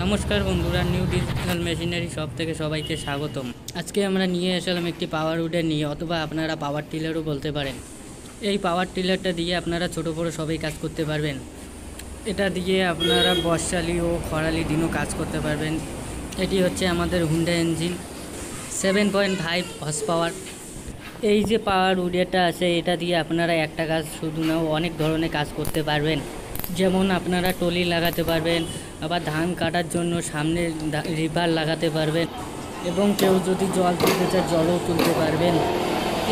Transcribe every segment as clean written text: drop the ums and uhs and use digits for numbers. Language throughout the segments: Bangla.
নমস্কার বন্ধুরা, নিউ ডিজিটাল মেশিনারি শপ থেকে সবাইকে স্বাগতম। আজকে আমরা নিয়ে আসলাম একটি পাওয়ার উডার নিয়ে, অথবা আপনারা পাওয়ার টিলারও বলতে পারেন। এই পাওয়ার টিলারটা দিয়ে আপনারা ছোট বড় সবাই কাজ করতে পারবেন। এটা দিয়ে আপনারা বর্ষালি ও খরালি দিনও কাজ করতে পারবেন। এটি হচ্ছে আমাদের হুন্ডা ইঞ্জিন 7.5 হর্স পাওয়ার। এই যে পাওয়ার উডারটা আছে, এটা দিয়ে আপনারা একটা কাজ শুধু না, অনেক ধরনের কাজ করতে পারবেন। যেমন আপনারা টলি লাগাতে পারবেন, আবার ধান কাটার জন্য সামনে রিভার লাগাতে পারবেন, এবং কেউ যদি জল তুলতে চায় জলও তুলতে পারবেন।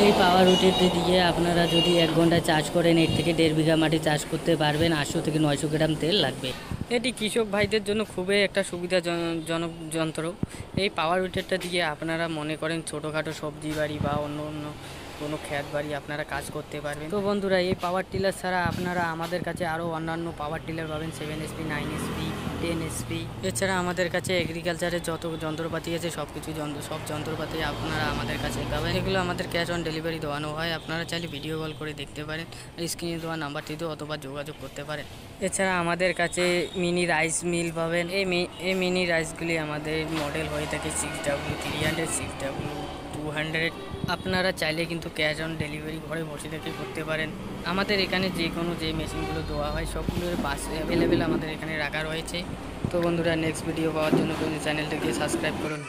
এই পাওয়ার উডারটি দিয়ে আপনারা যদি 1 ঘন্টা চার্জ করেন, 1 থেকে 1.5 বিঘা মাটি চাষ করতে পারবেন। 800 থেকে 900 গ্রাম তেল লাগবে। এটি কৃষক ভাইদের জন্য খুবই একটা সুবিধাজনক যন্ত্র। এই পাওয়ার উডারটা দিয়ে আপনারা মনে করেন ছোটোখাটো সবজি বাড়ি বা অন্য কোনো ক্ষেত বাড়ি আপনারা কাজ করতে পারবেন। তো বন্ধুরা, এই পাওয়ার টিলার ছাড়া আপনারা আমাদের কাছে আরও অন্যান্য পাওয়ার টিলার পাবেন, 7 HP, 9 HP, 10 HP। এছাড়া আমাদের কাছে এগ্রিকালচারের যত যন্ত্রপাতি আছে সব যন্ত্রপাতি আপনারা আমাদের কাছে পাবেন। এগুলো আমাদের ক্যাশ অন ডেলিভারি দেওয়ানো হয়। আপনারা চাইলে ভিডিও কল করে দেখতে পারেন, স্ক্রিনে দেওয়া নাম্বারটিতেও অথবা যোগাযোগ করতে পারেন। এছাড়া আমাদের কাছে মিনি রাইস মিল পাবেন। এই মিনি রাইসগুলি আমাদের মডেল হয়ে থাকে 6W300, 6W200। আপনারা চাইলে কিন্তু ক্যাশ অন ডেলিভারি ঘরে বসে থেকে করতে পারেন। আমাদের এখানে যে মেশিনগুলো দেওয়া হয় সবগুলোর বাস অ্যাভেলেবেল আমাদের এখানে রাখা রয়েছে। তো বন্ধুরা, নেক্সট ভিডিও পাওয়ার জন্য চ্যানেলটাকে সাবস্ক্রাইব করুন।